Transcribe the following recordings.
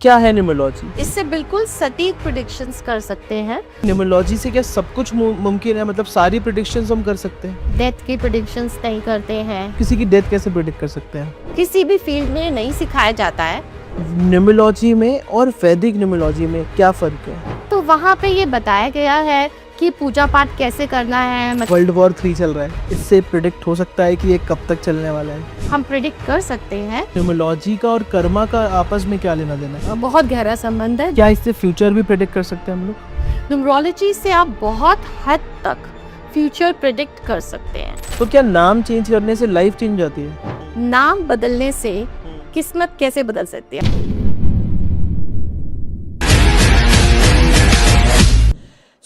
क्या है न्यूमरोलॉजी? इससे बिल्कुल सटीक प्रेडिक्शंस कर सकते हैं। न्यूमरोलॉजी से क्या सब कुछ मुमकिन है, मतलब सारी प्रेडिक्शंस हम कर सकते हैं? डेथ की प्रेडिक्शंस नहीं करते हैं। किसी की डेथ कैसे प्रेडिक्ट कर सकते हैं? किसी भी फील्ड में नहीं सिखाया जाता है। न्यूमरोलॉजी में और वैदिक न्यूमरोलॉजी में क्या फ़र्क है? तो वहाँ पे ये बताया गया है कि पूजा पाठ कैसे करना है। वर्ल्ड वॉर 3 चल रहा है, इससे प्रिडिक्ट हो सकता है कि ये कब तक चलने वाला है? हम प्रेडिक्ट कर सकते हैं। न्यूमरोलॉजी का और कर्मा का आपस में क्या लेना देना है? बहुत गहरा संबंध है। क्या इससे फ्यूचर भी प्रिडिक्ट कर सकते हैं हम लोग? न्यूमरोलॉजी से आप बहुत हद तक फ्यूचर प्रेडिक्ट कर सकते हैं। तो क्या नाम चेंज करने से लाइफ चेंज हो जाती है? नाम बदलने से किस्मत कैसे बदल सकती है?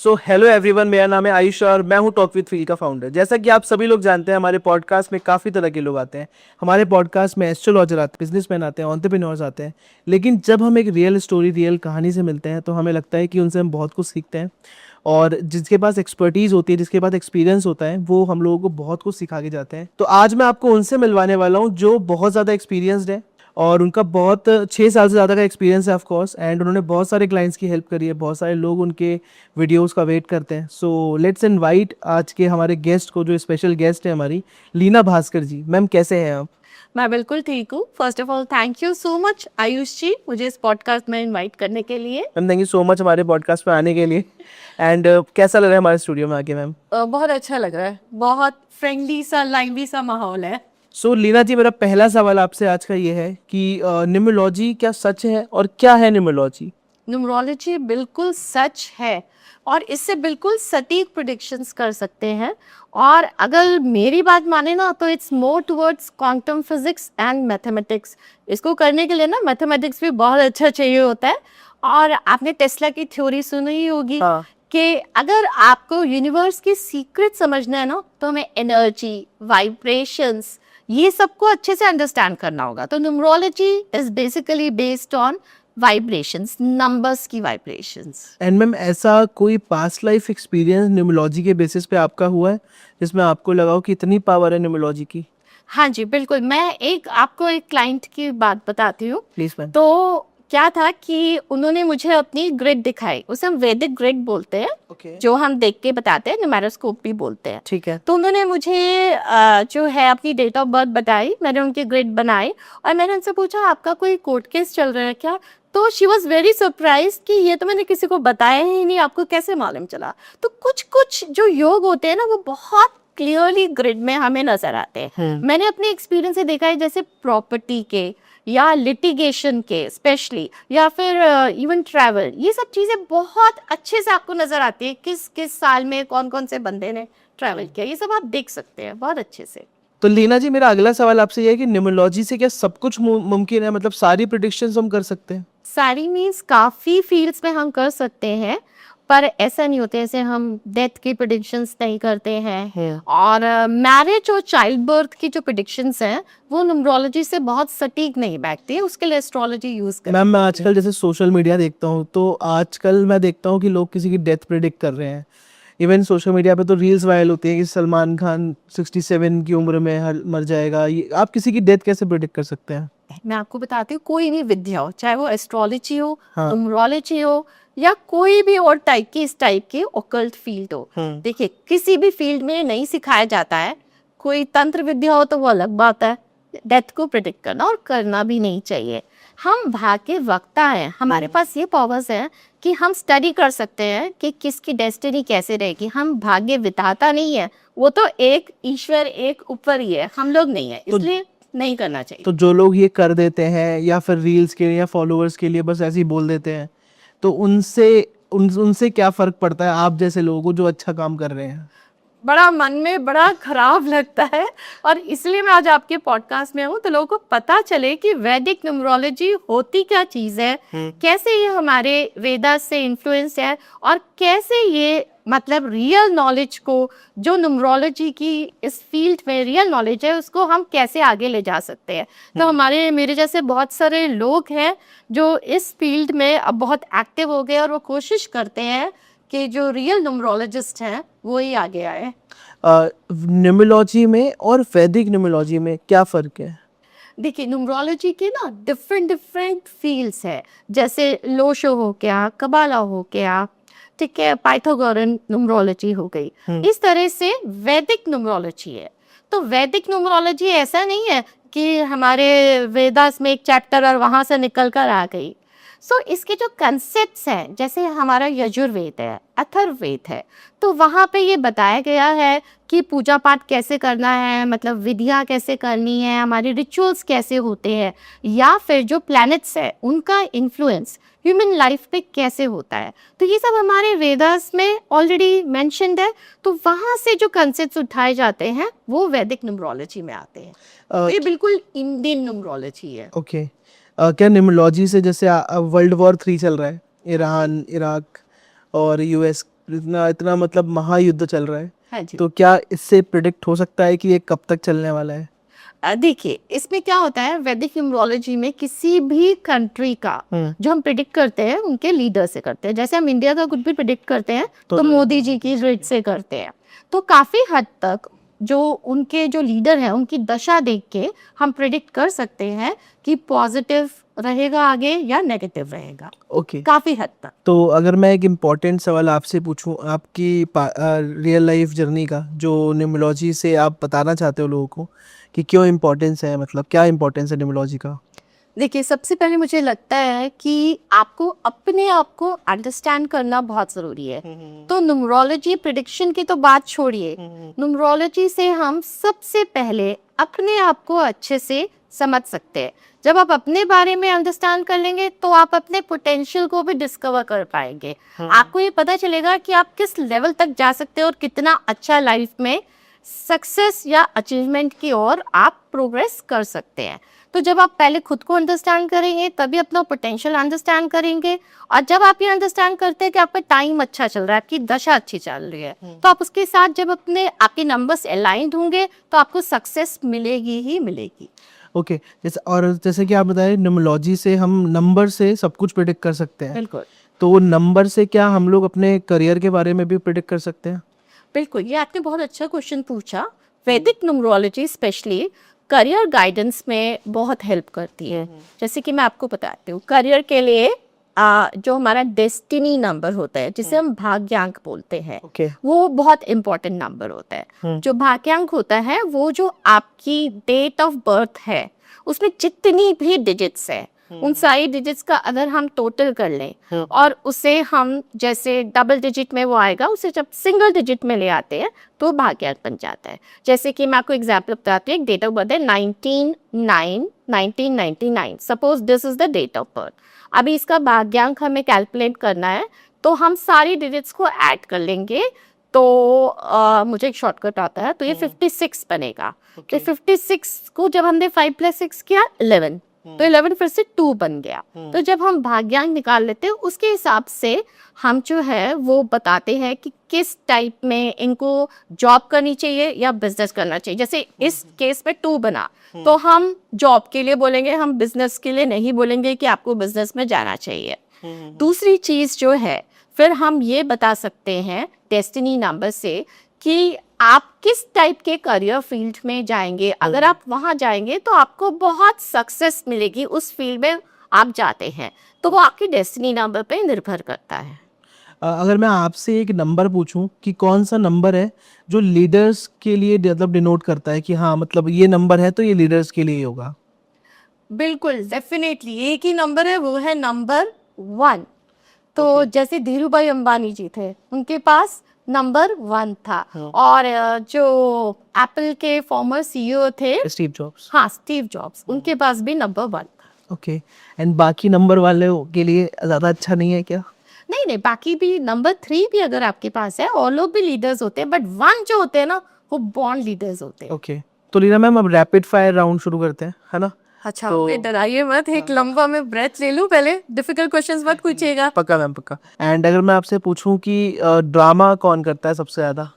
सो हेलो एवरीवन, मेरा नाम है आयुष और मैं हूं टॉक विद फील का फाउंडर। जैसा कि आप सभी लोग जानते हैं, हमारे पॉडकास्ट में काफ़ी तरह के लोग आते हैं। हमारे पॉडकास्ट में एस्ट्रोलॉजर आते हैं, बिजनेसमैन आते हैं, एंटरप्रेन्योर्स आते हैं। लेकिन जब हम एक रियल स्टोरी, रियल कहानी से मिलते हैं तो हमें लगता है कि उनसे हम बहुत कुछ सीखते हैं। और जिसके पास एक्सपर्टीज़ होती है, जिसके पास एक्सपीरियंस होता है, वो हम लोगों को बहुत कुछ सिखा के जाते हैं। तो आज मैं आपको उनसे मिलवाने वाला हूँ जो बहुत ज़्यादा एक्सपीरियंसड है और उनका बहुत 6 साल से ज़्यादा का एक्सपीरियंस है ऑफ कोर्स, एंड उन्होंने बहुत सारे क्लाइंट्स की हेल्प करी है। बहुत सारे लोग उनके वीडियोस का वेट करते हैं। सो लेट्स इनवाइट आज के हमारे गेस्ट को, जो स्पेशल गेस्ट है हमारी, लीना भास्कर जी। मैम कैसे हैं आप? मैं बिल्कुल ठीक हूँ। First of all thank you so much Ayush ji, मुझे इस पॉडकास्ट में इनवाइट करने के लिए। Ma'am thank you so much हमारे पॉडकास्ट पे आने के लिए। एंड कैसा लग रहा है हमारे स्टूडियो में आके मैम? बहुत अच्छा लग रहा है। बहुत फ्रेंडली सा, लाइवली सा माहौल है। सो लीना जी, मेरा पहला सवाल आपसे आज का ये है कि न्यूमरोलॉजी क्या सच है और क्या है न्यूमरोलॉजी? न्यूमरोलॉजी बिल्कुल सच है और इससे बिल्कुल सटीक प्रेडिक्शंस कर सकते हैं। और अगर मेरी बात माने ना तो it's more towards quantum physics and mathematics. इसको करने के लिए ना मैथमेटिक्स भी बहुत अच्छा चाहिए होता है। और आपने टेस्ला की थ्योरी सुनी ही होगी। हाँ। कि अगर आपको यूनिवर्स की सीक्रेट समझना है ना तो हमें एनर्जी, वाइब्रेशंस, ये सबको अच्छे से अंडरस्टैंड करना होगा। तो numerology is basically based on vibrations, numbers की वाइब्रेशंस। एंड मैम ऐसा कोई पास्ट लाइफ एक्सपीरियंस न्यूमरोलॉजी के बेसिस पे आपका हुआ है जिसमें आपको लगा हो कि इतनी पावर है न्यूमरोलॉजी की? हाँ जी बिल्कुल। मैं आपको एक क्लाइंट की बात बताती हूँ। Please ma'am. तो क्या था कि उन्होंने मुझे अपनी ग्रिड दिखाई। उसे हम वैदिक ग्रिड बोलते हैं। ओके। जो हम देख के बताते हैं, न्यूमेरोस्कोप भी बोलते हैं। ठीक है। तो उन्होंने मुझे जो है अपनी डेट ऑफ बर्थ बताई। मैंने उनकी ग्रिड बनाई और मैंने उनसे पूछा आपका कोई कोर्ट केस चल रहा है क्या? तो शी वॉज वेरी सरप्राइज कि ये तो मैंने किसी को बताया ही नहीं, आपको कैसे मालूम चला? तो कुछ कुछ जो योग होते हैं ना, वो बहुत क्लियरली ग्रिड में हमें नजर आते हैं। मैंने अपने एक्सपीरियंस से देखा है, जैसे प्रॉपर्टी के या लिटिगेशन के स्पेशली, या फिर इवन ट्रैवल, ये सब चीज़ें बहुत अच्छे से आपको नज़र आती है। किस किस साल में कौन कौन से बंदे ने ट्रैवल किया, ये सब आप देख सकते हैं बहुत अच्छे से। तो लीना जी, मेरा अगला सवाल आपसे ये है कि न्यूमरोलॉजी से क्या सब कुछ मुमकिन है, मतलब सारी प्रेडिक्शंस हम कर सकते हैं? सारी मीन्स काफ़ी फील्ड्स में हम कर सकते हैं, पर ऐसा नहीं होता जैसे हम डेथ की प्रेडिक्शंस नहीं करते हैं। और मैरिज और चाइल्ड बर्थ की जो प्रेडिक्शंस हैं वो न्यूमरोलॉजी से बहुत सटीक नहीं बैठती है। उसके लिए एस्ट्रोलॉजी यूज करते हैं। मैम मैं आजकल जैसे सोशल मीडिया देखता हूँ, तो आजकल मैं देखता हूँ कि लोग किसी की डेथ प्रेडिक्ट कर रहे हैं। इवन सोशल मीडिया पे तो रील्स वायरल होती है कि सलमान खान 67 की उम्र में मर जाएगा। ये आप किसी की डेथ कैसे प्रेडिक्ट कर सकते हैं? मैं आपको बताती हूँ, कोई भी विद्या हो, चाहे वो एस्ट्रोलॉजी हो, हाँ। न्यूमरोलॉजी हो, या कोई भी और टाइप की, इस टाइप की ऑकल्ट फील्ड हो। देखिए, किसी भी फील्ड में नहीं सिखाया जाता है। कोई तंत्र विद्या हो तो वो अलग बात है। डेथ को प्रेडिक्ट करना और करना भी नहीं चाहिए। हम भाग्य वक्ता हैं, हमारे पास ये पावर्स हैं कि हम स्टडी कर सकते हैं कि किसकी डेस्टिनी कैसे रहेगी। हम भाग्य विधाता नहीं है, वो तो एक ईश्वर, एक ऊपर ही है, हम लोग नहीं है, इसलिए नहीं करना चाहिए। तो जो लोग ये कर देते हैं या फिर रील्स के लिए या फॉलोअर्स के लिए बस ऐसे ही बोल देते हैं, तो उनसे क्या फर्क पड़ता है आप जैसे लोगों को जो अच्छा काम कर रहे हैं? बड़ा मन में बड़ा खराब लगता है। और इसलिए मैं आज आपके पॉडकास्ट में हूँ, तो लोगों को पता चले कि वैदिक न्यूमरोलॉजी होती क्या चीज़ है, कैसे ये हमारे वेदा से इन्फ्लुएंस है, और कैसे ये मतलब रियल नॉलेज को, जो न्यूमरोलॉजी की इस फील्ड में रियल नॉलेज है, उसको हम कैसे आगे ले जा सकते हैं। तो मेरे जैसे बहुत सारे लोग हैं जो इस फील्ड में अब बहुत एक्टिव हो गए और वो कोशिश करते हैं कि जो रियल न्यूमरोलॉजिस्ट हैं वो ही आगे आए। न्यूमरोलॉजी में और वैदिक न्यूमरोलॉजी में क्या फ़र्क है? देखिए न्यूमरोलॉजी के ना डिफरेंट डिफरेंट फील्ड्स है, जैसे लोशो हो गया, कबाला हो गया, ठीक है, पाइथागोरन न्यूमरोलॉजी हो गई। इस तरह से वैदिक न्यूमरोलॉजी है। तो वैदिक न्यूमरोलॉजी ऐसा नहीं है कि हमारे वेदास में एक चैप्टर और वहां से निकल कर आ गई। इसके जो कंसेप्ट्स हैं, जैसे हमारा यजुर्वेद है, अथर्ववेद है, तो वहाँ पे ये बताया गया है कि पूजा पाठ कैसे करना है, मतलब विधियाँ कैसे करनी है, हमारे रिचुअल्स कैसे होते हैं, या फिर जो प्लैनेट्स है उनका इन्फ्लुएंस ह्यूमन लाइफ पे कैसे होता है। तो ये सब हमारे वेदास में ऑलरेडी मेंशन्ड है। तो वहाँ से जो कंसेप्ट्स उठाए जाते हैं वो वैदिक न्यूमरोलॉजी में आते हैं। तो ये बिल्कुल इंडियन न्यूमरोलॉजी है। ओके। क्या न्यूमरोलॉजी से, जैसे वर्ल्ड वॉर 3 चल रहा है, ईरान इराक और यूएस, इतना इतना मतलब महायुद्ध चल रहा है, हाँ जी। तो क्या इससे प्रिडिक्ट हो सकता है कि ये कब तक चलने वाला है? देखिए इसमें क्या होता है, वैदिक न्यूमरोलॉजी में किसी भी कंट्री का जो हम प्रिडिक्ट करते हैं उनके लीडर से करते हैं। जैसे हम इंडिया का कुछ भी प्रिडिक्ट करते हैं तो मोदी जी की रीड से करते हैं। तो काफी हद तक जो उनके जो लीडर हैं उनकी दशा देख के हम प्रिडिक्ट कर सकते हैं कि पॉजिटिव रहेगा आगे या नेगेटिव रहेगा। ओके। काफी हद तक। तो अगर मैं एक इम्पॉर्टेंट सवाल आपसे पूछूं, आपकी रियल लाइफ जर्नी का, जो न्यूमरोलॉजी से आप बताना चाहते हो लोगों को कि क्यों इम्पोर्टेंस है, मतलब क्या इम्पोर्टेंस है न्यूमरोलॉजी का? देखिए सबसे पहले मुझे लगता है कि आपको अपने आप को अंडरस्टैंड करना बहुत ज़रूरी है। तो न्यूमरोलॉजी प्रिडिक्शन की तो बात छोड़िए, न्यूमरोलॉजी से हम सबसे पहले अपने आप को अच्छे से समझ सकते हैं। जब आप अपने बारे में अंडरस्टैंड कर लेंगे तो आप अपने पोटेंशियल को भी डिस्कवर कर पाएंगे। आपको ये पता चलेगा कि आप किस लेवल तक जा सकते हैं और कितना अच्छा लाइफ में सक्सेस या अचीवमेंट की ओर आप प्रोग्रेस कर सकते हैं। तो जब आप पहले खुद को अंडरस्टैंड करेंगे तभी अपना पोटेंशियल अंडरस्टैंड करेंगे। और जब आप ये अंडरस्टैंड करते हैं कि आपका टाइम अच्छा चल रहा है, आपकी दशा अच्छी चल रही है, तो आप उसके साथ जब आपके नंबर्स अलाइंड होंगे तो आपको सक्सेस मिलेगी ही मिलेगी। ओके। जैसे कि आप बताएं, न्यूमरोलॉजी से हम नंबर से सब कुछ प्रिडिक्ट कर सकते हैं, बिल्कुल तो नंबर से क्या हम लोग अपने करियर के बारे में भी प्रिडिक्ट कर सकते हैं? बिल्कुल, ये आपने बहुत अच्छा क्वेश्चन पूछा। वैदिक न्यूमरोलॉजी स्पेशली करियर गाइडेंस में बहुत हेल्प करती है। जैसे कि मैं आपको बताती हूँ, करियर के लिए जो हमारा डेस्टिनी नंबर होता है, जिसे हम भाग्यांक बोलते हैं, ओके। वो बहुत इंपॉर्टेंट नंबर होता है। जो भाग्यांक होता है वो जो आपकी डेट ऑफ बर्थ है उसमें जितनी भी डिजिट्स है उन सारी डिजिट्स का अगर हम टोटल कर लें और उसे हम, जैसे डबल डिजिट में वो आएगा, उसे जब सिंगल डिजिट में ले आते हैं तो भाग्यांक बन जाता है। जैसे कि मैं आपको एग्जांपल बताती हूँ, एक डेट ऑफ बर्थ है 19/9/1999। Suppose this is the date of birth. अभी इसका भाग्यांक हमें कैलकुलेट करना है तो हम सारी डिजिट्स को ऐड कर लेंगे। तो मुझे एक शॉर्टकट आता है, तो ये 56 बनेगा। तो 56 को जब हमने 5 + 6 किया 11, तो 11 फिर से 2 बन गया। तो जब हम भाग्यांक निकाल लेते हैं उसके हिसाब से हम जो है वो बताते हैं कि किस टाइप में इनको जॉब करनी चाहिए या बिजनेस करना चाहिए। जैसे इस केस में 2 बना तो हम जॉब के लिए बोलेंगे, हम बिजनेस के लिए नहीं बोलेंगे कि आपको बिजनेस में जाना चाहिए। दूसरी चीज जो है, फिर हम ये बता सकते हैं डेस्टिनी नंबर से कि आप किस टाइप के करियर फील्ड में जाएंगे। अगर आप वहां जाएंगे तो आपको बहुत सक्सेस मिलेगी उस फील्ड में आप जाते हैं। तो वो आपकी डेस्टिनी नंबर पे निर्भर करता है। अगर मैं आपसे एक नंबर पूछूं कि कौन सा नंबर है जो लीडर्स के लिए मतलब डिनोट करता है कि हाँ, मतलब ये नंबर है तो ये लीडर्स के लिए ही होगा? बिल्कुल, डेफिनेटली एक ही नंबर है, वो है नंबर 1। तो जैसे धीरू भाई अंबानी जी थे, उनके पास नंबर 1 था। और जो एप्पल के फॉर्मर सीईओ थे, स्टीव जॉब्स। हाँ स्टीव जॉब्स, उनके पास भी नंबर 1 था। ओके। एंड बाकी नंबर वाले के लिए ज़्यादा अच्छा नहीं है क्या? नहीं नहीं, बाकी भी नंबर 3 भी अगर आपके पास है, और लोग भी लीडर्स होते हैं, बट 1 जो होते हैं ना वो बॉन्ड लीडर्स होते हैं। ओके। तो लीना मैम, अब रैपिड फायर राउंड शुरू करते हैं, है ना? अच्छा, डराइए मत, एक लंबा मैं ब्रेथ ले लूं पहले, डिफिकल्ट क्वेश्चंस मत पूछिएगा। पक्का मैम, पक्का। एंड अगर मैं आपसे पूछूं कि ड्रामा कौन करता है सबसे ज़्यादा?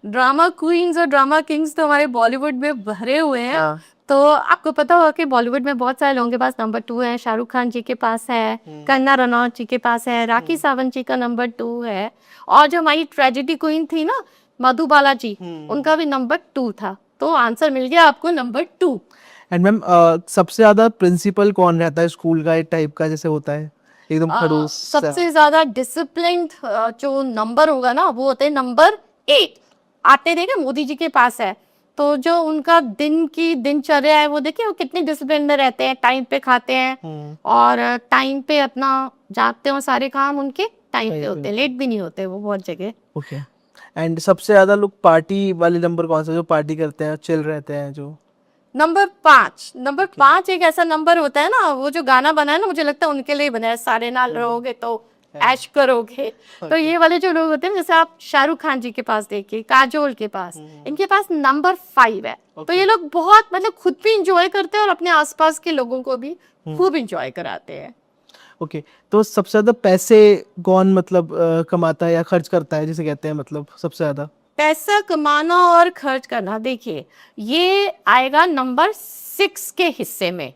ड्रामा क्वींस और ड्रामा किंग्स तो हमारे बॉलीवुड में भरे हुए हैं। हाँ। तो आपको पता होगा कि बॉलीवुड में बहुत सारे लोगों के पास नंबर 2 है। शाहरुख खान जी के पास है, कंगना रनौत जी के पास है, राखी सावंत जी का नंबर 2 है, और जो हमारी ट्रेजेडी क्वीन थी ना, मधुबाला जी, उनका भी नंबर 2 था। तो आंसर मिल गया आपको, नंबर 2। एंड मैम सबसे ज्यादा प्रिंसिपल कौन रहता है स्कूल का, एक टाइप का जैसे होता है एकदम खड़ूस सा? सबसे ज्यादा डिसिप्लिन जो नंबर होगा ना वो होते हैं नंबर 8। आते देखे मोदी जी के पास है, तो जो उनका दिन की दिनचर्या है वो देखिए वो कितने डिसिप्लिन में रहते हैं, टाइम पे खाते हैं और टाइम पे अपना जागते हैं और सारे काम उनके टाइम पे होते हैं, लेट भी नहीं होते वो बहुत जगह। ओके। एंड सबसे ज्यादा लोग पार्टी वाले नंबर कौन सा, जो पार्टी करते हैं, चिल रहते हैं जो? नंबर 5 एक ऐसा नंबर होता है ना, वो जो गाना बना है ना मुझे लगता है उनके लिए बना है, सारे नाल रहोगे तो ऐश करोगे। तो ये वाले जो लोग होते हैं, जैसे आप शाहरुख खान जी के पास देखिए, काजोल के पास, इनके पास नंबर 5 है। तो ये लोग बहुत मतलब खुद भी इंजॉय करते हैं और अपने आसपास के लोगों को भी खूब इंजॉय कराते हैं। ओके। तो सबसे ज्यादा पैसे कौन मतलब कमाता है या खर्च करता है, जिसे कहते हैं मतलब सबसे ज्यादा? पैसा कमाना और खर्च करना, देखिए ये आएगा नंबर 6 के हिस्से में।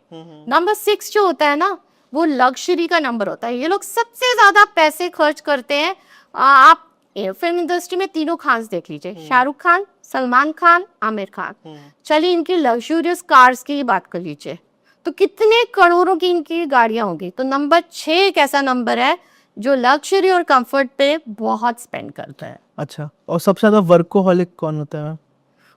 नंबर 6 जो होता है ना वो लग्जरी का नंबर होता है। ये लोग सबसे ज्यादा पैसे खर्च करते हैं। आप फिल्म इंडस्ट्री में तीनों खान देख लीजिए, शाहरुख खान, सलमान खान, आमिर खान। चलिए इनकी लग्जूरियस कार्स की ही बात कर लीजिए, तो कितने करोड़ों की इनकी गाड़ियां होंगी। तो नंबर 6 एक ऐसा नंबर है जो लग्जरी और कंफर्ट पे बहुत स्पेंड करता है। अच्छा, और सबसे ज्यादा वर्कोहॉलिक कौन होता है?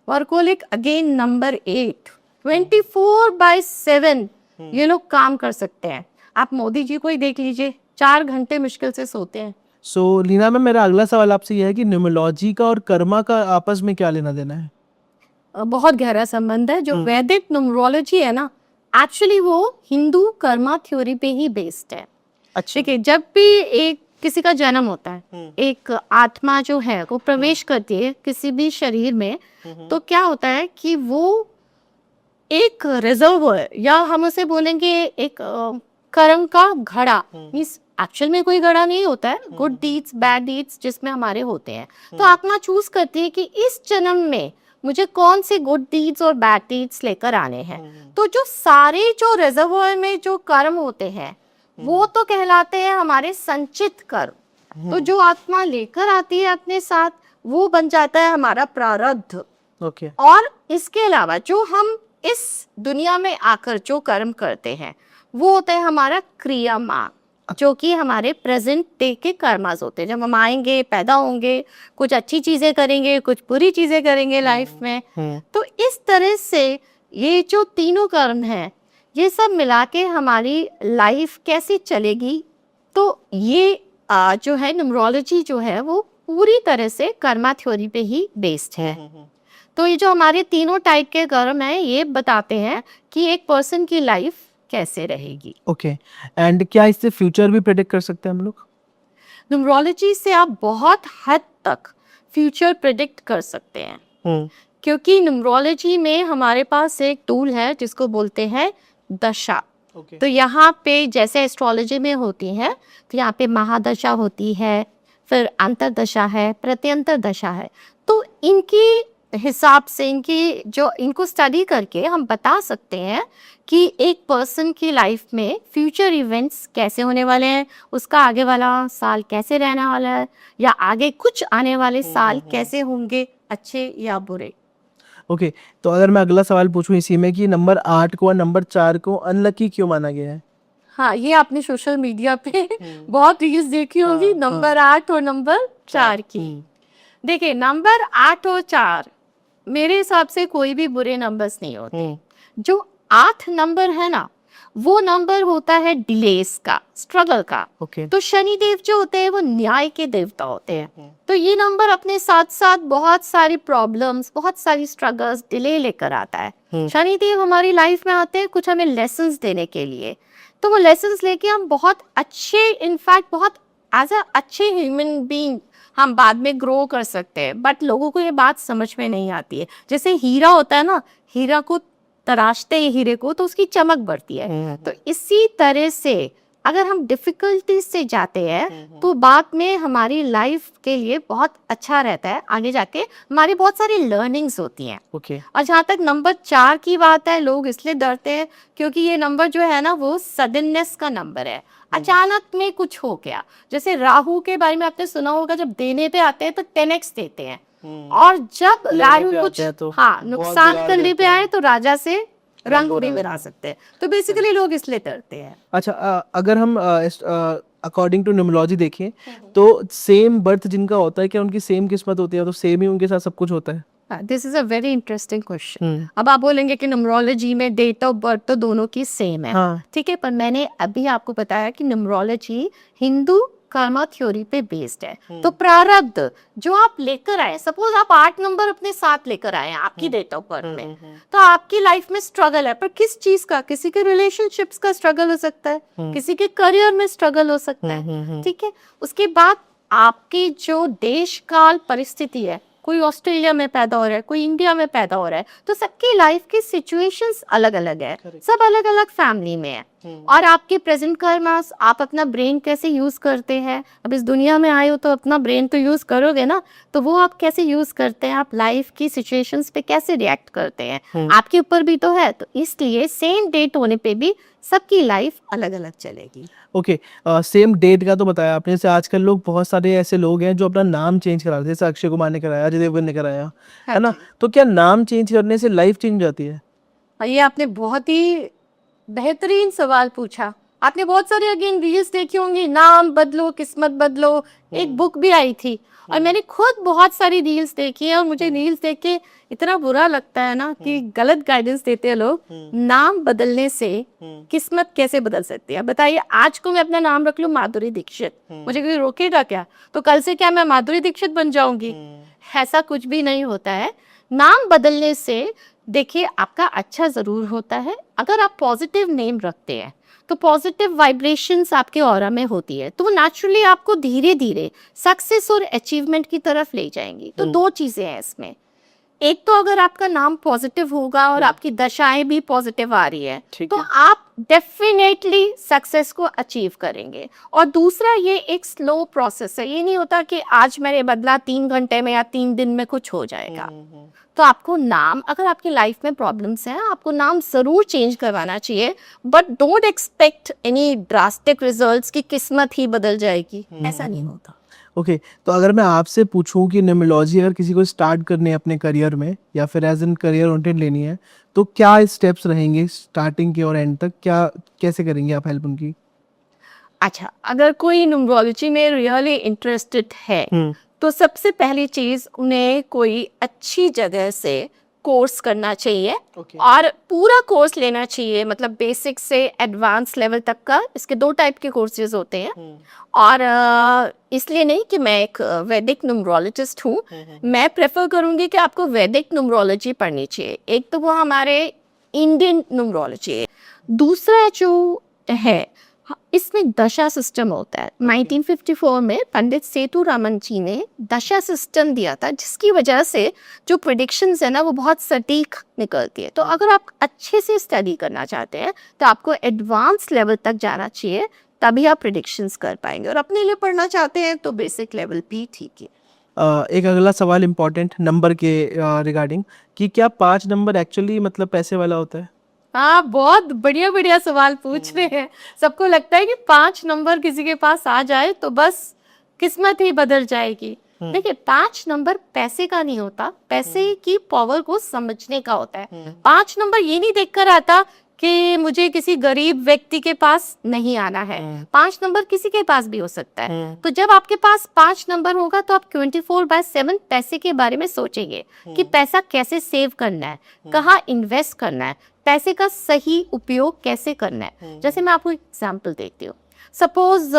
वर्कोलिक अगेन नंबर 8, 24/7 ये लोग काम कर सकते हैं। आप मोदी जी को ही देख लीजिए, 4 घंटे मुश्किल से सोते हैं। सो लीना में मेरा अगला सवाल आपसे यह है कि न्यूमरोलॉजी का और कर्मा का आपस में क्या लेना देना है? बहुत गहरा संबंध है। जो वैदिक न्यूमरोलॉजी है ना, एक्चुअली वो हिंदू कर्मा थ्योरी पे ही बेस्ड है। अच्छा। देखिए जब भी एक किसी का जन्म होता है, एक आत्मा जो है वो प्रवेश करती है किसी भी शरीर में, तो क्या होता है कि वो एक रिजर्वर या हम उसे बोलेंगे एक कर्म का घड़ा, मीन्स एक्चुअल में कोई घड़ा नहीं होता है, गुड डीड्स बैड डीड्स जिसमें हमारे होते हैं। तो आत्मा चूज करती है कि इस जन्म में मुझे कौन से गुड डीड्स और बैड डीड्स लेकर आने हैं। तो जो सारे जो रिजर्वर में जो कर्म होते हैं वो तो कहलाते हैं हमारे संचित कर्म। तो जो आत्मा लेकर आती है अपने साथ वो बन जाता है हमारा प्रारब्ध। ओके। और इसके अलावा जो हम इस दुनिया में आकर जो कर्म करते हैं वो होता है हमारा क्रिया मार्ग, जो कि हमारे प्रेजेंट डे के कर्मास होते हैं। जब हम आएंगे, पैदा होंगे, कुछ अच्छी चीजें करेंगे, कुछ बुरी चीजें करेंगे लाइफ में। तो इस तरह से ये जो तीनों कर्म हैं ये सब मिला के हमारी लाइफ कैसे चलेगी, तो ये जो है न्यूमरोलॉजी जो है वो पूरी तरह से कर्मा थ्योरी पे ही बेस्ड है। तो ये जो हमारे तीनों टाइप के कर्म हैं ये बताते हैं कि एक पर्सन की लाइफ कैसे रहेगी। ओके। एंड क्या इससे फ्यूचर भी प्रेडिक्ट कर सकते हैं हम लोग? न्यूमरोलॉजी से आप बहुत हद तक फ्यूचर प्रेडिक्ट कर सकते हैं, क्योंकि न्यूमरोलॉजी में हमारे पास एक टूल है जिसको बोलते हैं दशा। तो यहाँ पे जैसे एस्ट्रोलॉजी में होती है, तो यहाँ पे महादशा होती है, फिर अंतरदशा है, प्रत्यंतर दशा है। तो इनकी हिसाब से इनको स्टडी करके हम बता सकते हैं कि एक पर्सन की लाइफ में फ्यूचर इवेंट्स कैसे होने वाले हैं, उसका आगे वाला साल कैसे रहने वाला है, या आगे कुछ आने वाले साल कैसे होंगे, अच्छे या बुरे। ओके। तो अगर मैं अगला सवाल पूछूं इसी में कि नंबर 8 को और नंबर 4 को अनलकी क्यों माना गया है? हाँ, ये आपने सोशल मीडिया पे बहुत रील्स देखी होगी, नंबर 8 और नंबर 4 की। देखिए नंबर 8 और 4 मेरे हिसाब से कोई भी बुरे नंबर्स नहीं होते। जो 8 नंबर है ना वो नंबर होता है डिलेस का, स्ट्रगल का। तो शनि देव जो होते हैं वो न्याय के देवता होते हैं। तो ये नंबर अपने साथ साथ बहुत सारी प्रॉब्लम्स, बहुत सारी स्ट्रगल्स, डिले लेकर आता है। शनि देव हमारी लाइफ में आते हैं कुछ हमें लेसन्स देने के लिए। तो वो लेसन्स लेके हम बहुत अच्छे, इनफैक्ट बहुत एज अ अच्छे ह्यूमन बीइंग हम बाद में ग्रो कर सकते हैं। बट लोगों को ये बात समझ में नहीं आती है। जैसे हीरा होता है ना, हीरा को तराशते हैं हीरे को तो उसकी चमक बढ़ती है। तो इसी तरह से अगर हम डिफिकल्टी से जाते हैं तो बाद में हमारी लाइफ के लिए बहुत अच्छा रहता है। आगे जाके हमारी बहुत सारी लर्निंग्स होती हैं। और जहाँ तक नंबर 4 की बात है, लोग इसलिए डरते हैं क्योंकि ये नंबर जो है ना वो सडननेस का नंबर है। अचानक में कुछ हो गया। जैसे राहु के बारे में आपने सुना होगा, जब देने पे आते हैं तो 10x देते हैं, और जब राहु कुछ नुकसान करने पे आए तो राजा से रंग भी मिला सकते हैं। तो बेसिकली लोग इसलिए डरते हैं। अच्छा, अगर हम अकॉर्डिंग टू न्यूमरोलॉजी देखें तो सेम बर्थ जिनका होता है, क्या उनकी सेम किस्मत होती है, तो सेम ही उनके साथ सब कुछ होता है? This is a very interesting question. अब आप बोलेंगे कि न्यूमरोलॉजी में डेट ऑफ बर्थ तो दोनों की सेम है, हाँ। ठीक है, पर मैंने अभी आपको बताया कि न्यूमरोलॉजी हिंदू कर्मा थ्योरी पे बेस्ड है। तो प्रारब्ध जो आप लेकर आए, सपोज आप 8 नंबर अपने साथ लेकर आए हैं आपकी डेट ऑफ बर्थ में, तो आपकी लाइफ में स्ट्रगल है, पर किस चीज का? किसी के रिलेशनशिप्स का स्ट्रगल हो सकता है, किसी के करियर में स्ट्रगल हो सकता है, ठीक है। उसके बाद आपकी जो देश काल परिस्थिति है, कोई ऑस्ट्रेलिया में पैदा हो रहा है, कोई इंडिया में पैदा हो रहा है, तो सबकी लाइफ की सिचुएशंस अलग अलग है, सब अलग अलग फैमिली में है। और आपके प्रेजेंट कर्मास, आप अपना ब्रेन कैसे यूज करते हैं, अब इस दुनिया में आए हो तो अपना ब्रेन तो यूज करोगे ना, तो वो आप कैसे यूज करते हैं, आप लाइफ की सिचुएशंस पे कैसे रिएक्ट करते हैं, आपके ऊपर भी तो है। तो इसलिए सेम डेट होने पे भी सबकी लाइफ अलग अलग चलेगी। ओके, सेम डेट का तो बताया आपने। जैसे आजकल लोग, बहुत सारे ऐसे लोग हैं जो अपना नाम चेंज करा रहे हैं, जैसे अक्षय कुमार ने कराया, अजय देवगन ने कराया, है ना? तो क्या नाम चेंज करने से लाइफ चेंज हो जाती है? ये आपने बहुत ही बेहतरीन सवाल पूछा। आपने बहुत सारे अगेन रील्स देखी होंगी, नाम बदलो किस्मत बदलो, एक बुक भी आई थी, और मैंने खुद बहुत सारी रील्स देखी है, और मुझे रील्स देख के इतना बुरा लगता है ना कि गलत गाइडेंस देते हैं लोग। नाम बदलने से किस्मत कैसे बदल सकती है? बताइए, आज को मैं अपना नाम रख लूं माधुरी दीक्षित, मुझे कोई रोकेगा क्या? तो कल से क्या मैं माधुरी दीक्षित बन जाऊंगी? ऐसा कुछ भी नहीं होता है। नाम बदलने से देखिए आपका अच्छा जरूर होता है। अगर आप पॉजिटिव नेम रखते हैं तो पॉजिटिव वाइब्रेशंस आपके ऑरा में होती है, तो वो नेचुरली आपको धीरे धीरे सक्सेस और अचीवमेंट की तरफ ले जाएंगी। तो दो चीजें हैं इसमें, एक तो अगर आपका नाम पॉजिटिव होगा और आपकी दशाएं भी पॉजिटिव आ रही है, तो आप डेफिनेटली सक्सेस को अचीव करेंगे। और दूसरा, ये एक स्लो प्रोसेस है, ये नहीं होता कि आज मैंने बदला 3 घंटे में या 3 दिन में कुछ हो जाएगा। तो आपको नाम, अगर आपकी लाइफ में प्रॉब्लम्स हैं, आपको नाम जरूर चेंज करवाना चाहिए, but don't expect any drastic results की किस्मत ही बदल जाएगी, ऐसा नहीं होता। ओके, तो अगर मैं आपसे पूछूं कि न्यूमरोलॉजी अगर किसी को स्टार्ट करनी है अपने करियर में, या फिर एज एन करियर ओरिएंटेड लेनी है, तो क्या स्टेप्स रहेंगे स्टार्टिंग के और एंड तक? क्या कैसे करेंगे आप हेल्प उनकी? अच्छा, अगर कोई न्यूमरोलॉजी में रियली इंटरेस्टेड है, तो सबसे पहली चीज उन्हें कोई अच्छी जगह से कोर्स करना चाहिए, और पूरा कोर्स लेना चाहिए, मतलब बेसिक से एडवांस लेवल तक का। इसके 2 टाइप के कोर्सेज होते हैं, और इसलिए नहीं कि मैं एक वैदिक न्यूमरोलॉजिस्ट हूँ, मैं प्रेफर करूँगी कि आपको वैदिक न्यूमरोलॉजी पढ़नी चाहिए। एक तो वो हमारे इंडियन न्यूमरोलॉजी है, दूसरा जो है इसमें दशा सिस्टम होता है। 1954 में पंडित सेतुरामन जी ने दशा सिस्टम दिया था, जिसकी वजह से जो प्रिडिक्शंस है ना वो बहुत सटीक निकलती है। तो अगर आप अच्छे से स्टडी करना चाहते हैं तो आपको एडवांस लेवल तक जाना चाहिए, तभी आप प्रिडिक्शंस कर पाएंगे। और अपने लिए पढ़ना चाहते हैं तो बेसिक लेवल भी ठीक है। एक अगला सवाल इम्पोर्टेंट नंबर के रिगार्डिंग, कि क्या 5 नंबर एक्चुअली मतलब पैसे वाला होता है? हाँ, बहुत बढ़िया बढ़िया सवाल पूछ रहे हैं। सबको लगता है कि 5 नंबर किसी के पास आ जाए तो बस किस्मत ही बदल जाएगी। देखिए, 5 नंबर पैसे का नहीं होता, पैसे की पावर को समझने का होता है। 5 नंबर ये नहीं देखकर आता कि मुझे किसी गरीब व्यक्ति के पास नहीं आना है, 5 नंबर किसी के पास भी हो सकता है। तो जब आपके पास 5 नंबर होगा तो आप 24/7 पैसे के बारे में सोचेंगे कि पैसा कैसे सेव करना है, कहाँ इन्वेस्ट करना है, पैसे का सही उपयोग कैसे करना है। जैसे मैं आपको एग्जांपल देती हूँ। सपोज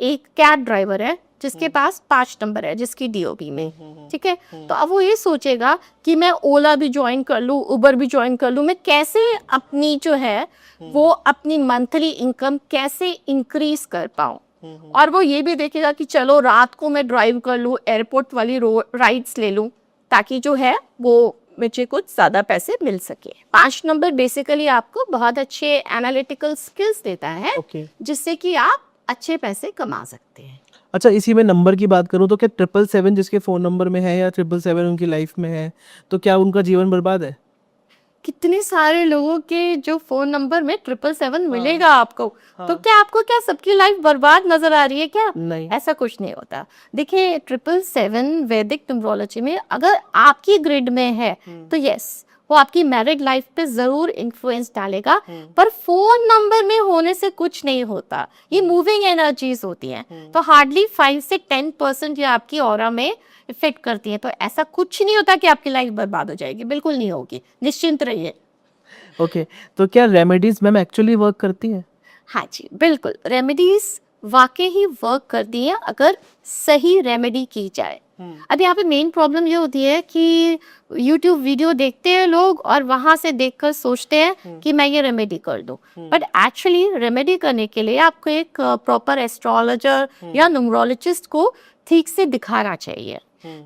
एक कैब ड्राइवर है जिसके पास 5 नंबर है, जिसकी डीओबी में, ठीक है, तो अब वो ये सोचेगा कि मैं ओला भी ज्वाइन कर लूँ, उबर भी ज्वाइन कर लूँ, मैं कैसे अपनी जो है वो अपनी मंथली इनकम कैसे इंक्रीज कर पाऊँ। और वो ये भी देखेगा कि चलो रात को मैं ड्राइव कर लूँ, एयरपोर्ट वाली राइड्स ले लूँ, ताकि जो है वो मुझे कुछ ज्यादा पैसे मिल सके। 5 नंबर बेसिकली आपको बहुत अच्छे एनालिटिकल स्किल्स देता है, जिससे कि आप अच्छे पैसे कमा सकते हैं। अच्छा, इसी में नंबर की बात करूं तो क्या 777 जिसके फ़ोन नंबर में है, या 777 उनकी लाइफ में है, तो क्या उनका जीवन बर्बाद है? कितने सारे लोगों के जो फोन नंबर में 777 मिलेगा आपको, तो क्या आपको क्या सबकी लाइफ बर्बाद नजर आ रही है क्या? नहीं, ऐसा कुछ नहीं होता। देखिए, 777 वैदिक न्यूमरोलॉजी में अगर आपकी ग्रिड में है तो यस, वो आपकी मैरिड लाइफ पे जरूर इन्फ्लुएंस डालेगा, पर फोन नंबर में होने से कुछ नहीं होता, ये मूविंग एनर्जीज होती हैं, तो हार्डली 5 से 10% ये आपकी ऑरा में इफेक्ट करती है। तो ऐसा कुछ नहीं होता कि आपकी लाइफ बर्बाद हो जाएगी, बिल्कुल नहीं होगी, निश्चिंत रहिए। ओके, तो क्या रेमेडीज मैम एक्चुअली वर्क करती हैं? हाँ जी, बिल्कुल, रेमेडीज वाकई ही वर्क करती हैं अगर सही रेमेडी की जाए। अब यहाँ पे मेन प्रॉब्लम ये होती है कि यूट्यूब वीडियो देखते हैं लोग और वहां से देखकर सोचते हैं कि मैं ये रेमेडी कर दूं, बट एक्चुअली रेमेडी करने के लिए आपको एक प्रॉपर एस्ट्रोलॉजर या न्यूमरोलॉजिस्ट को ठीक से दिखाना चाहिए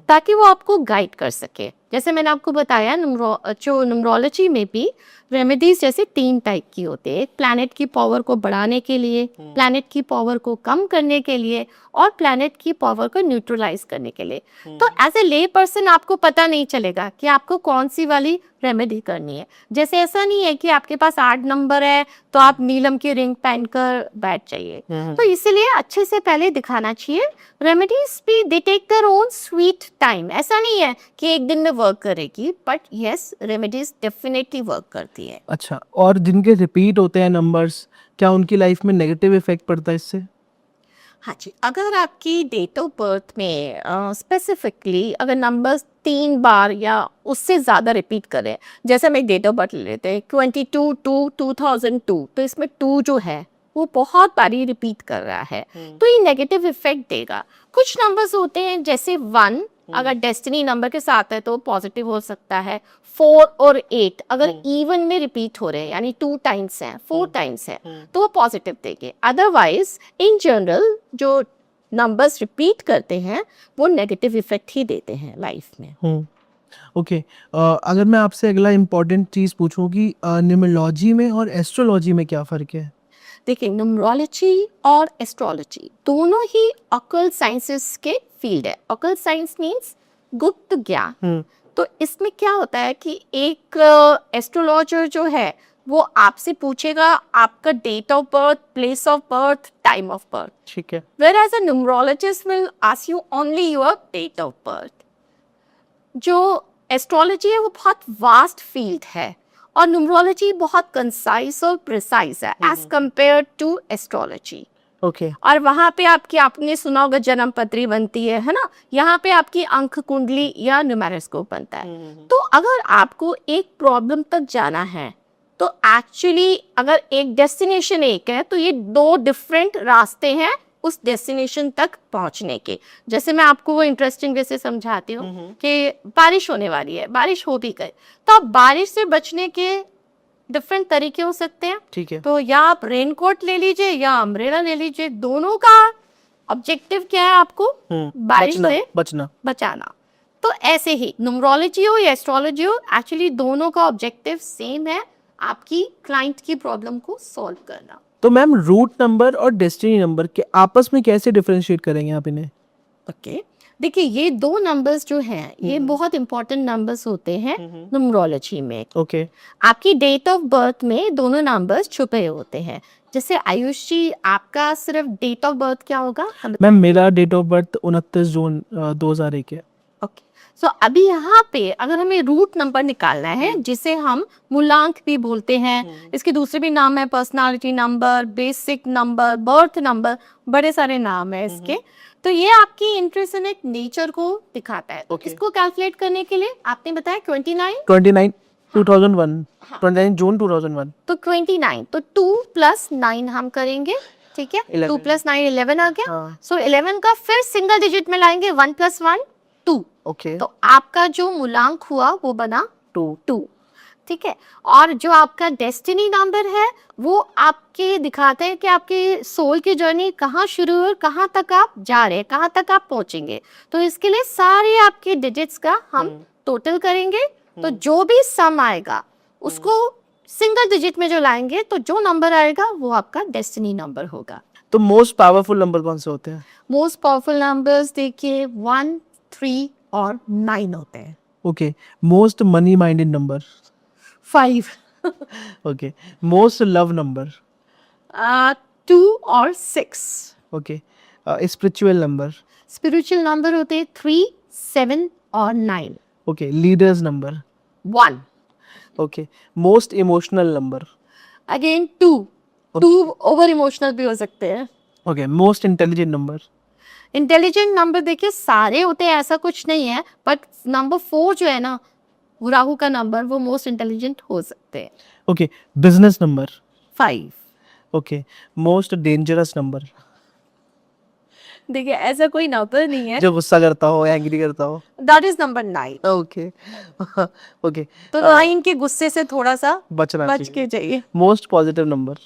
ताकि वो आपको गाइड कर सके। जैसे मैंने आपको बताया, जो न्यूमरोलॉजी में भी रेमेडीज जैसे 3 टाइप की होती है, एक प्लैनेट की पावर को बढ़ाने के लिए, प्लैनेट की पावर को कम करने के लिए, और प्लैनेट की पावर को न्यूट्रलाइज करने के लिए। तो एज ए ले पर्सन आपको पता नहीं चलेगा कि आपको कौन सी वाली रेमेडी करनी है। जैसे ऐसा नहीं है कि आपके पास 8 नंबर है तो आप नीलम की रिंग पहनकर बैठ जाइए, तो इसीलिए अच्छे से पहले दिखाना चाहिए। रेमेडीज भी they take their own sweet time, ऐसा नहीं है कि एक दिन में वर्क करेगी, but yes, remedies definitely work करती है। अच्छा, और जिनके रिपीट होते हैं नंबर्स, क्या उनकी लाइफ में नेगेटिव इफेक्ट पड़ता है इससे? हाँ जी, अगर आपकी डेट ऑफ बर्थ में स्पेसिफिकली अगर नंबर्स 3 बार या उससे ज़्यादा रिपीट करें, जैसे हम एक डेट ऑफ बर्थ ले लेते हैं 22/2/2002, तो इसमें 2 जो है वो बहुत बारी रिपीट कर रहा है, तो ये नेगेटिव इफेक्ट देगा। कुछ नंबर्स होते हैं जैसे 1 अगर डेस्टिनी नंबर के साथ है तो पॉजिटिव हो सकता है। 4 और 8 अगर इवन में रिपीट हो रहे हैं, यानी 2 टाइम्स हैं, 4 टाइम्स हैं, तो वो पॉजिटिव देंगे। अदरवाइज इन जनरल जो नंबर्स रिपीट करते हैं वो नेगेटिव इफेक्ट ही देते हैं लाइफ में। ओके, अगर मैं आपसे अगला इम्पोर्टेंट चीज़ पूछूं कि न्यूमरोलॉजी में और एस्ट्रोलॉजी में क्या फ़र्क है? देखिए, न्यूमरोलॉजी और एस्ट्रोलॉजी दोनों ही ऑकल्ट साइंसेस के फील्ड है। ऑकल्ट साइंस मींस गुप्त ज्ञान। तो इसमें क्या होता है कि एक एस्ट्रोलॉजर जो है वो आपसे पूछेगा आपका date of birth, place of birth, time of birth, ठीक है। whereas a numerologist will ask you only your date of birth। जो एस्ट्रोलॉजी है वो बहुत वास्ट फील्ड है और न्यूमरोलॉजी बहुत कंसाइज और प्रिसाइज है as compare to astrology. Okay, और वहाँ पे आपने सुना होगा जन्म पत्री बनती है ना, यहाँ पे आपकी अंक कुंडली या न्यूमेरोस्कोप बनता है। तो अगर आपको एक प्रॉब्लम तक जाना है तो एक्चुअली अगर एक डेस्टिनेशन एक है तो ये 2 डिफरेंट रास्ते हैं उस डेस्टिनेशन तक पहुंचने के। जैसे मैं आपको वो इंटरेस्टिंग वे से समझाती हूँ कि बारिश होने वाली है, बारिश हो भी गई, तो आप बारिश से बचने के डिफरेंट तरीके हो सकते हैं। ठीक है। तो या आप रेनकोट ले लीजिए या अम्ब्रेला ले लीजिए, दोनों का ऑब्जेक्टिव क्या है? आपको बारिश से बचाना। तो ऐसे ही न्यूमरोलॉजी हो या एस्ट्रोलॉजी हो, एक्चुअली दोनों का ऑब्जेक्टिव सेम है, आपकी क्लाइंट की प्रॉब्लम को सॉल्व करना। तो मैम, रूट नंबर और डेस्टिनी नंबर के आपस में कैसे डिफरेंशिएट करेंगे आप इन्हें? ओके, देखिए ये 2 नंबर्स जो हैं ये बहुत इंपॉर्टेंट नंबर्स होते हैं न्यूमरोलॉजी में। ओके, आपकी डेट ऑफ बर्थ में दोनों नंबर्स छुपे होते हैं। जैसे आयुष जी, आपका सिर्फ डेट ऑफ बर्थ क्या होगा? मैम मेरा डेट ऑफ बर्थ 29 जून 2001 है। ओके, सो अभी यहाँ पे अगर हमें रूट नंबर निकालना है जिसे हम मूलांक भी बोलते हैं, इसके दूसरे भी नाम है personality number, basic number, birth number, बड़े सारे नाम है इसके। तो ये आपकी इंट्रिंसिक नेचर को दिखाता है। Okay. इसको कैलकुलेट करने के लिए आपने बताया 29 2001, 29 जून 2001। तो 29, तो 2 + 9 हम करेंगे, ठीक है? 2 + 9 11 आ गया। हाँ। सो 11 का फिर सिंगल डिजिट में लाएंगे, 1 + 1 2। ओके, तो आपका जो मूलांक हुआ वो बना 2। ठीक है। और जो आपका डेस्टिनी नंबर है वो आपके दिखाते हैं कि आपकी सोल की जर्नी कहाँ शुरू है और कहाँ तक आप जा रहे हैं, कहाँ तक आप पहुंचेंगे। तो इसके लिए सारे आपके डिजिट्स का हम टोटल करेंगे, तो जो भी सम आएगा उसको सिंगल डिजिट में जो लाएंगे तो जो नंबर आएगा वो आपका डेस्टिनी नंबर होगा। तो मोस्ट पावरफुल नंबर कौन से होते हैं? मोस्ट पावरफुल नंबर्स देखिए 1, 3 और 9 होते हैं। Okay, most money minded number? 5 okay, most love number? 2 और 6। Okay, spiritual number? Spiritual number होते हैं 3, 7 और 9। Okay, leaders number? 1। Okay, most emotional number. Again 2 over emotional भी हो सकते हैं। Okay, most intelligent number. Intelligent number देखिए सारे होते हैं, ऐसा कुछ नहीं है, बट नंबर 4 जो है ना, वो राहु का नंबर, वो मोस्ट इंटेलिजेंट हो सकते हैं। Okay, business number. 5। Okay, most dangerous number. देखिए ऐसा कोई नंबर नहीं है, जो गुस्सा करता हो, एंग्री करता हो। That is number 9। Okay. Okay, तो 9 के गुस्से से थोड़ा सा बचना बच चाहिए। के जाइए। Most positive number.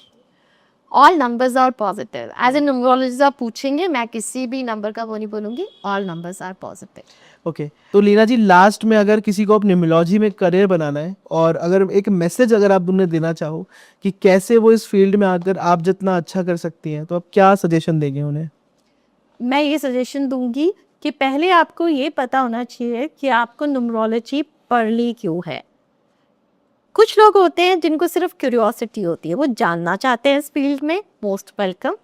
All numbers are positive. As a numerologist आप पूछेंगे, मैं किसी भी नंबर का वो नहीं बोलूंगी, all numbers are positive. Okay, तो लीना जी लास्ट में अगर किसी को अपनी न्यूमरोलॉजी में करियर बनाना है और अगर एक मैसेज अगर आप उन्हें देना चाहो कि कैसे वो इस फील्ड में आकर आप जितना अच्छा कर सकती हैं, तो आप क्या सजेशन देंगे उन्हें? मैं ये सजेशन दूंगी कि पहले आपको ये पता होना चाहिए कि आपको न्यूमरोलॉजी पढ़नी क्यों है। कुछ लोग होते हैं जिनको सिर्फ क्यूरियोसिटी होती है, वो जानना चाहते हैं इस फील्ड में, मोस्ट वेलकम।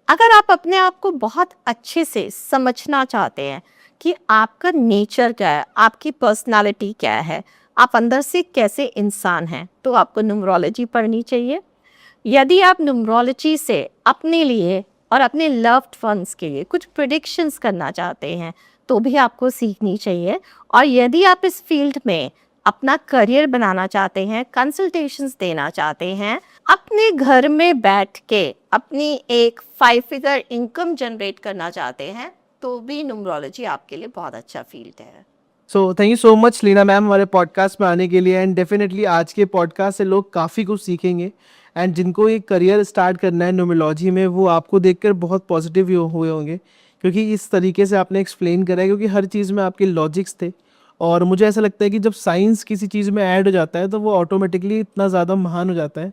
अगर आप अपने आप को बहुत अच्छे से समझना चाहते हैं कि आपका नेचर क्या है, आपकी पर्सनालिटी क्या है, आप अंदर से कैसे इंसान हैं, तो आपको न्यूमरोलॉजी पढ़नी चाहिए। यदि आप न्यूमरोलॉजी से अपने लिए और अपने लव्ड वंस के लिए कुछ प्रिडिक्शंस करना चाहते हैं, तो भी आपको सीखनी चाहिए। और यदि आप इस फील्ड में अपना करियर बनाना चाहते हैं, कंसल्टेशंस देना चाहते हैं, अपने घर में बैठ के अपनी एक 5 फिगर इनकम जनरेट करना चाहते हैं, तो भी न्यूमरोलॉजी आपके लिए बहुत अच्छा फील्ड है। So thank you so much Leena ma'am हमारे पॉडकास्ट में आने के लिए। एंड डेफिनेटली आज के पॉडकास्ट से लोग काफ़ी कुछ सीखेंगे। एंड जिनको एक करियर स्टार्ट करना है न्यूमरोलॉजी में, वो आपको देखकर बहुत पॉजिटिव हुए होंगे, क्योंकि इस तरीके से आपने एक्सप्लेन करा है, क्योंकि हर चीज़ में आपके लॉजिक्स थे। और मुझे ऐसा लगता है कि जब साइंस किसी चीज़ में ऐड हो जाता है तो वो ऑटोमेटिकली इतना ज़्यादा महान हो जाता है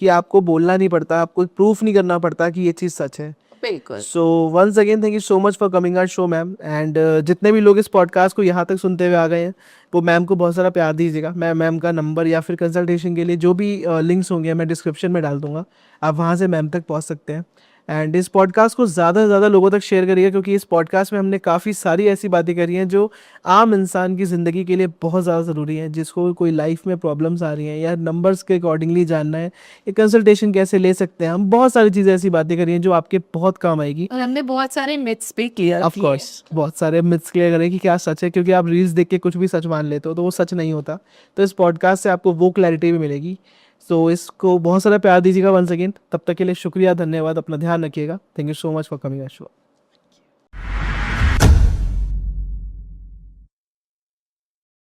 कि आपको बोलना नहीं पड़ता, आपको प्रूफ नहीं करना पड़ता कि ये चीज़ सच है। बिल्कुल। So once again thank you so much for coming our show ma'am. And जितने भी लोग इस पॉडकास्ट को यहाँ तक सुनते हुए आ गए हैं, वो मैम को बहुत सारा प्यार दीजिएगा। मैं मैम का नंबर या फिर कंसल्टेशन के लिए जो भी लिंक्स होंगे मैं डिस्क्रिप्शन में डाल दूंगा, आप वहाँ से मैम तक पहुँच सकते हैं। एंड इस पॉडकास्ट को ज़्यादा से ज़्यादा लोगों तक शेयर करिए, क्योंकि इस पॉडकास्ट में हमने काफ़ी सारी ऐसी बातें करी हैं जो आम इंसान की ज़िंदगी के लिए बहुत ज़्यादा ज़रूरी है। जिसको कोई लाइफ में प्रॉब्लम्स आ रही हैं या नंबर्स के अकॉर्डिंगली जानना है, ये कंसल्टेशन कैसे ले सकते हैं, हम बहुत सारी चीज़ें ऐसी बातें करी हैं जो आपके बहुत काम आएगी। और हमने बहुत सारे मिथ्स भी क्लियर ऑफ कोर्स बहुत सारे मिथ्स क्लियर करें कि क्या सच है, क्योंकि आप रील्स देख के कुछ भी सच मान लेते हो तो वो सच नहीं होता। तो इस पॉडकास्ट से आपको वो क्लैरिटी भी मिलेगी। सो इसको बहुत सारा प्यार दीजिएगा वंस अगेन। तब तक के लिए शुक्रिया, धन्यवाद, अपना ध्यान रखिएगा। Thank you so much for coming show.